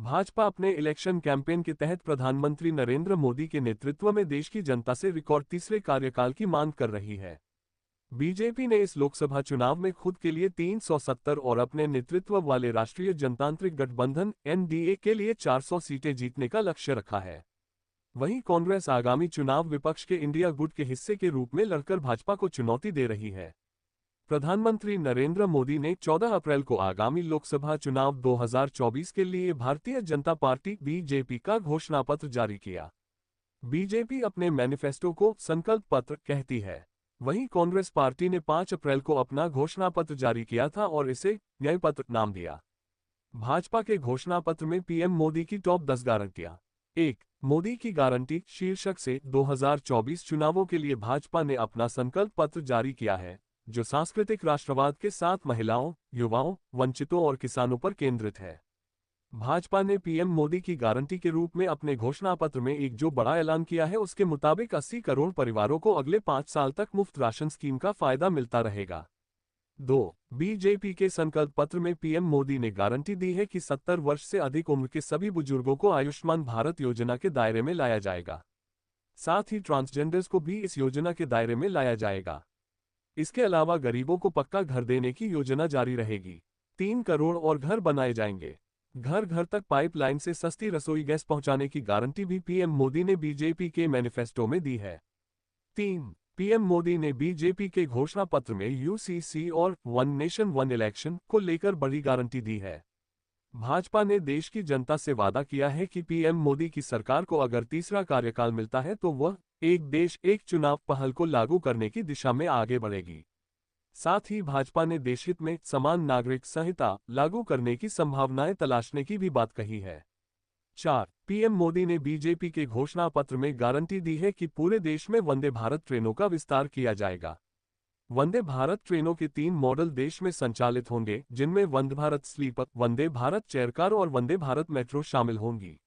भाजपा अपने election campaign के तहत प्रधानमंत्री नरेंद्र मोदी के नेतृत्व में देश की जनता से रिकॉर्ड तीसरे कार्यकाल की मांग कर रही है। बीजेपी ने इस लोकसभा चुनाव में खुद के लिए 370 और अपने नेतृत्व वाले राष्ट्रीय जनतांत्रिक गठबंधन एनडीए के लिए 400 सीटें जीतने का लक्ष्य रखा है। वहीं कांग्रेस आगामी चुनाव विपक्ष के इंडिया गुट के हिस्से के रूप में लड़कर भाजपा को चुनौती दे रही है। प्रधानमंत्री नरेंद्र मोदी ने 14 अप्रैल को आगामी लोकसभा चुनाव 2024 के लिए भारतीय जनता पार्टी बीजेपी का घोषणा पत्र जारी किया। बीजेपी अपने मैनिफेस्टो को संकल्प पत्र कहती है। वहीं कांग्रेस पार्टी ने 5 अप्रैल को अपना घोषणा पत्र जारी किया था और इसे न्याय पत्र नाम दिया। भाजपा के घोषणा पत्र में पीएम मोदी की टॉप 10 गारंटियां। 1. मोदी की गारंटी शीर्षक से 2024 चुनावों के लिए भाजपा ने अपना संकल्प पत्र जारी किया है, जो सांस्कृतिक राष्ट्रवाद के साथ महिलाओं, युवाओं, वंचितों और किसानों पर केंद्रित है। भाजपा ने पीएम मोदी की गारंटी के रूप में अपने घोषणा पत्र में एक जो बड़ा ऐलान किया है, उसके मुताबिक 80 करोड़ परिवारों को अगले 5 साल तक मुफ्त राशन स्कीम का फायदा मिलता रहेगा। 2. बीजेपी के संकल्प पत्र में पीएम मोदी ने गारंटी दी है कि 70 वर्ष से अधिक उम्र के सभी बुजुर्गों को आयुष्मान भारत योजना के दायरे में लाया जाएगा। साथ ही ट्रांसजेंडर्स को भी इस योजना के दायरे में लाया जाएगा। इसके अलावा गरीबों को पक्का घर देने की योजना जारी रहेगी। 3 करोड़ और घर बनाए जाएंगे। घर घर तक पाइपलाइन से सस्ती रसोई गैस पहुंचाने की गारंटी भी पीएम मोदी ने बीजेपी के मैनिफेस्टो में दी है। 3. पीएम मोदी ने बीजेपी के घोषणा पत्र में यूसीसी और वन नेशन वन इलेक्शन को लेकर बड़ी गारंटी दी है। भाजपा ने देश की जनता से वादा किया है कि पीएम मोदी की सरकार को अगर तीसरा कार्यकाल मिलता है तो वह एक देश एक चुनाव पहल को लागू करने की दिशा में आगे बढ़ेगी। साथ ही भाजपा ने देशहित में समान नागरिक संहिता लागू करने की संभावनाएं तलाशने की भी बात कही है। 4. पीएम मोदी ने बीजेपी के घोषणा पत्र में गारंटी दी है कि पूरे देश में वंदे भारत ट्रेनों का विस्तार किया जाएगा। वंदे भारत ट्रेनों के 3 मॉडल देश में संचालित होंगे, जिनमें वंदे भारत स्लीपर, वंदे भारत चेयरकार और वंदे भारत मेट्रो शामिल होंगी।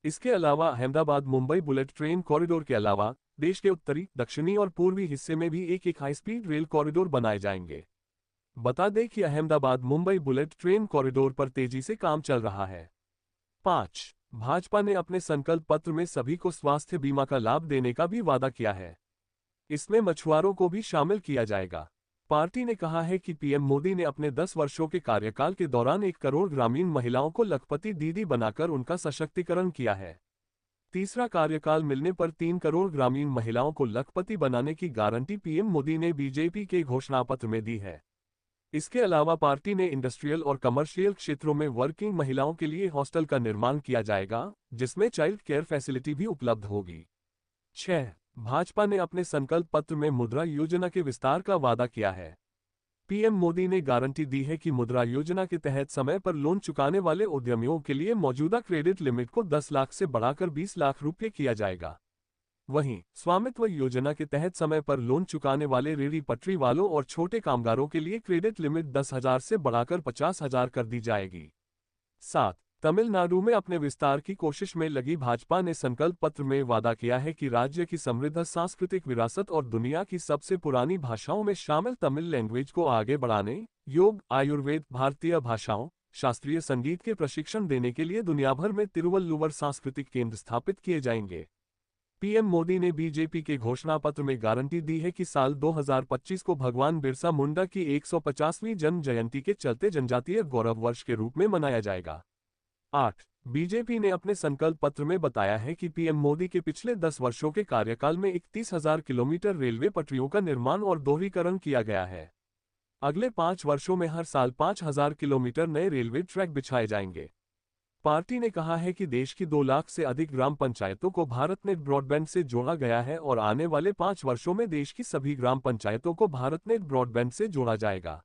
इसके अलावा Ahmedabad Mumbai bullet train corridor के अलावा देश के उत्तरी, दक्षिणी और पूर्वी हिस्से में भी एक हाई स्पीड रेल कॉरिडोर बनाए जाएंगे। बता दें कि Ahmedabad Mumbai bullet train corridor पर तेजी से काम चल रहा है। 5. भाजपा ने अपने संकल्प पत्र में सभी को स्वास्थ्य बीमा का लाभ देने का भी वादा किया है। इसमें मछुआरों को भी शामिल किया जाएगा। पार्टी ने कहा है कि पीएम मोदी ने अपने 10 वर्षों के कार्यकाल के दौरान 1 करोड़ ग्रामीण महिलाओं को लखपति दीदी बनाकर उनका सशक्तिकरण किया है। तीसरा कार्यकाल मिलने पर 3 करोड़ ग्रामीण महिलाओं को लखपति बनाने की गारंटी पीएम मोदी ने बीजेपी के घोषणा पत्र में दी है। इसके अलावा पार्टी ने इंडस्ट्रियल और कमर्शियल क्षेत्रों में वर्किंग महिलाओं के लिए हॉस्टल का निर्माण किया जाएगा, जिसमें चाइल्ड केयर फैसिलिटी भी उपलब्ध होगी। 6. भाजपा ने अपने संकल्प पत्र में मुद्रा योजना के विस्तार का वादा किया है। पीएम मोदी ने गारंटी दी है कि मुद्रा योजना के तहत समय पर लोन चुकाने वाले उद्यमियों के लिए मौजूदा क्रेडिट लिमिट को 10 लाख से बढ़ाकर 20 लाख रुपये किया जाएगा। वहीं स्वामित्व योजना के तहत समय पर लोन चुकाने वाले रेहड़ी पटरी वालों और छोटे कामगारों के लिए क्रेडिट लिमिट 10,000 से बढ़ाकर 50,000 कर दी जाएगी। 7. तमिलनाडु में अपने विस्तार की कोशिश में लगी भाजपा ने संकल्प पत्र में वादा किया है कि राज्य की समृद्ध सांस्कृतिक विरासत और दुनिया की सबसे पुरानी भाषाओं में शामिल तमिल लैंग्वेज को आगे बढ़ाने, योग, आयुर्वेद, भारतीय भाषाओं, शास्त्रीय संगीत के प्रशिक्षण देने के लिए दुनिया भर में तिरुवल्लुवर सांस्कृतिक केंद्र स्थापित किए जाएंगे। पीएम मोदी ने बीजेपी के घोषणा पत्र में गारंटी दी है कि साल 2025 को भगवान बिरसा मुंडा की 150वीं जन्म जयंती के चलते जनजातीय गौरव वर्ष के रूप में मनाया जाएगा। 8. बीजेपी ने अपने संकल्प पत्र में बताया है कि पीएम मोदी के पिछले 10 वर्षों के कार्यकाल में 31,000 किलोमीटर रेलवे पटरियों का निर्माण और दोहरीकरण किया गया है। अगले 5 वर्षों में हर साल 5,000 किलोमीटर नए रेलवे ट्रैक बिछाए जाएंगे। पार्टी ने कहा है कि देश की 2 लाख से अधिक ग्राम पंचायतों को भारतनेट ब्रॉडबैंड से जोड़ा गया है और आने वाले 5 वर्षों में देश की सभी ग्राम पंचायतों को भारतनेट ब्रॉडबैंड से जोड़ा जाएगा।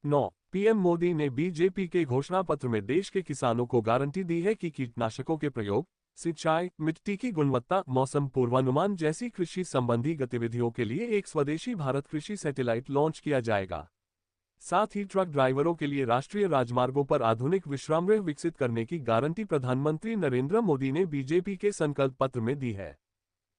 9. पीएम मोदी ने बीजेपी के घोषणा पत्र में देश के किसानों को गारंटी दी है कि कीटनाशकों के प्रयोग, सिंचाई, मिट्टी की गुणवत्ता, मौसम पूर्वानुमान जैसी कृषि संबंधी गतिविधियों के लिए एक स्वदेशी भारत कृषि सैटेलाइट लॉन्च किया जाएगा। साथ ही ट्रक ड्राइवरों के लिए राष्ट्रीय राजमार्गों पर आधुनिक विश्रामगृह विकसित करने की गारंटी प्रधानमंत्री नरेंद्र मोदी ने बीजेपी के संकल्प पत्र में दी है।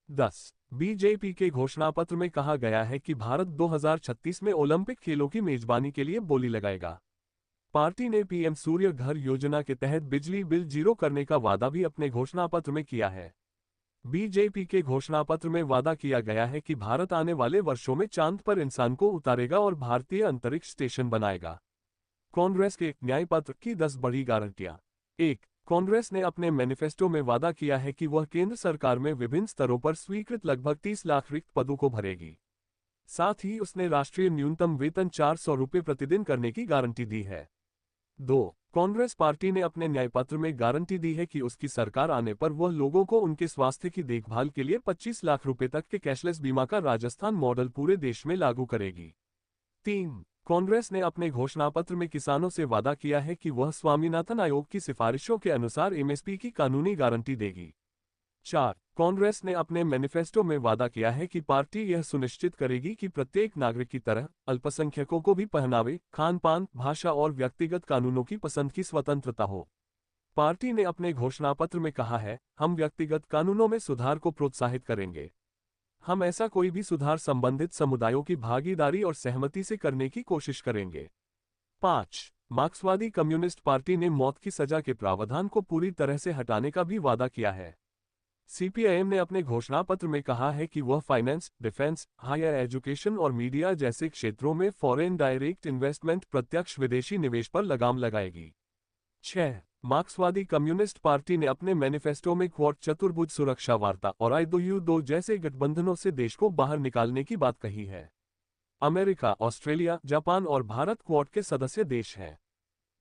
10. बीजेपी के घोषणा पत्र में कहा गया है कि भारत 2036 में ओलंपिक खेलों की मेजबानी के लिए बोली लगाएगा। पार्टी ने पीएम सूर्य घर योजना के तहत बिजली बिल जीरो करने का वादा भी अपने घोषणापत्र में किया है। बीजेपी के घोषणापत्र में वादा किया गया है कि भारत आने वाले वर्षों में चांद पर इंसान को उतारेगा और भारतीय अंतरिक्ष स्टेशन बनाएगा। कांग्रेस के न्याय पत्र की 10 बड़ी गारंटियां। 1. कांग्रेस ने अपने मैनिफेस्टो में वादा किया है कि वह केंद्र सरकार में विभिन्न स्तरों पर स्वीकृत लगभग 30 लाख रिक्त पदों को भरेगी। साथ ही उसने राष्ट्रीय न्यूनतम वेतन 400 रुपये प्रतिदिन करने की गारंटी दी है। 2. कांग्रेस पार्टी ने अपने न्याय पत्र में गारंटी दी है कि उसकी सरकार आने पर वह लोगों को उनके स्वास्थ्य की देखभाल के लिए 25 लाख रुपए तक के कैशलेस बीमा का राजस्थान मॉडल पूरे देश में लागू करेगी। 3. कांग्रेस ने अपने घोषणापत्र में किसानों से वादा किया है कि वह स्वामीनाथन आयोग की सिफारिशों के अनुसार एमएसपी की कानूनी गारंटी देगी। 4. कांग्रेस ने अपने मैनिफेस्टो में वादा किया है कि पार्टी यह सुनिश्चित करेगी कि प्रत्येक नागरिक की तरह अल्पसंख्यकों को भी पहनावे, खान पान, भाषा और व्यक्तिगत कानूनों की पसंद की स्वतंत्रता हो। पार्टी ने अपने घोषणापत्र में कहा है, हम व्यक्तिगत कानूनों में सुधार को प्रोत्साहित करेंगे। हम ऐसा कोई भी सुधार संबंधित समुदायों की भागीदारी और सहमति से करने की कोशिश करेंगे। 5. मार्क्सवादी कम्युनिस्ट पार्टी ने मौत की सजा के प्रावधान को पूरी तरह से हटाने का भी वादा किया है। सीपीआईएम ने अपने घोषणापत्र में कहा है कि वह फाइनेंस, डिफेंस, हायर एजुकेशन और मीडिया जैसे क्षेत्रों में फॉरेन डायरेक्ट इन्वेस्टमेंट प्रत्यक्ष विदेशी निवेश पर लगाम लगाएगी। 6. मार्क्सवादी कम्युनिस्ट पार्टी ने अपने मैनिफेस्टो में क्वाड चतुर्भुज सुरक्षा वार्ता और I2U2 जैसे गठबंधनों से देश को बाहर निकालने की बात कही है। अमेरिका, ऑस्ट्रेलिया, जापान और भारत क्वाड के सदस्य देश हैं।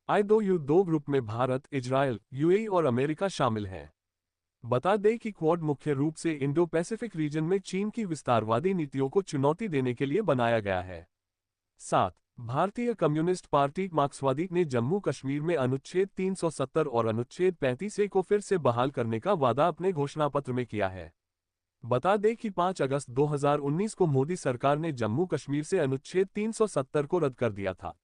I2U2 ग्रुप में भारत, इजरायल, यूएई और अमेरिका शामिल हैं। बता दें कि क्वाड मुख्य रूप से इंडो पैसिफिक रीजन में चीन की विस्तारवादी नीतियों को चुनौती देने के लिए बनाया गया है। 7. भारतीय कम्युनिस्ट पार्टी मार्क्सवादी ने जम्मू कश्मीर में अनुच्छेद 370 और अनुच्छेद 35A को फिर से बहाल करने का वादा अपने घोषणापत्र में किया है। बता दें कि 5 अगस्त 2019 को मोदी सरकार ने जम्मू कश्मीर से अनुच्छेद 370 को रद्द कर दिया था।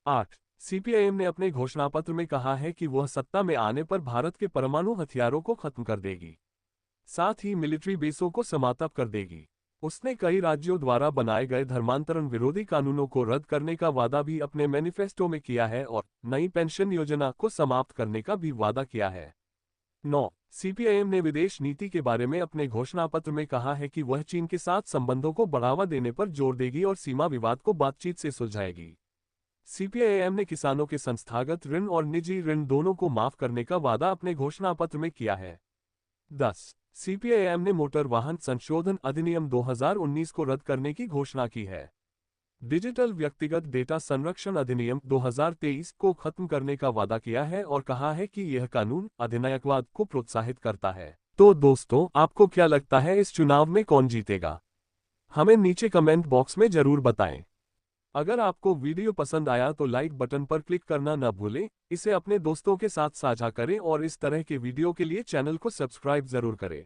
8. सीपीआईएम ने अपने घोषणापत्र में कहा है कि वह सत्ता में आने पर भारत के परमाणु हथियारों को खत्म कर देगी। साथ ही मिलिट्री बेसों को समाप्त कर देगी। उसने कई राज्यों द्वारा बनाए गए धर्मांतरण विरोधी कानूनों को रद्द करने का वादा भी अपने मैनिफेस्टो में किया है और नई पेंशन योजना को समाप्त करने का भी वादा किया है। 9. सीपीआईएम ने विदेश नीति के बारे में अपने घोषणापत्र में कहा है कि वह चीन के साथ संबंधों को बढ़ावा देने पर जोर देगी और सीमा विवाद को बातचीत से सुलझाएगी। सीपीआईएम ने किसानों के संस्थागत ऋण और निजी ऋण दोनों को माफ करने का वादा अपने घोषणापत्र में किया है। 10. सीपीआईएम ने मोटर वाहन संशोधन अधिनियम 2019 को रद्द करने की घोषणा की है। डिजिटल व्यक्तिगत डेटा संरक्षण अधिनियम 2023 को खत्म करने का वादा किया है और कहा है कि यह कानून अधिनायकवाद को प्रोत्साहित करता है। तो दोस्तों, आपको क्या लगता है इस चुनाव में कौन जीतेगा? हमें नीचे कमेंट बॉक्स में जरूर बताएं। अगर आपको वीडियो पसंद आया तो लाइक बटन पर क्लिक करना न भूलें, इसे अपने दोस्तों के साथ साझा करें और इस तरह के वीडियो के लिए चैनल को सब्सक्राइब जरूर करें।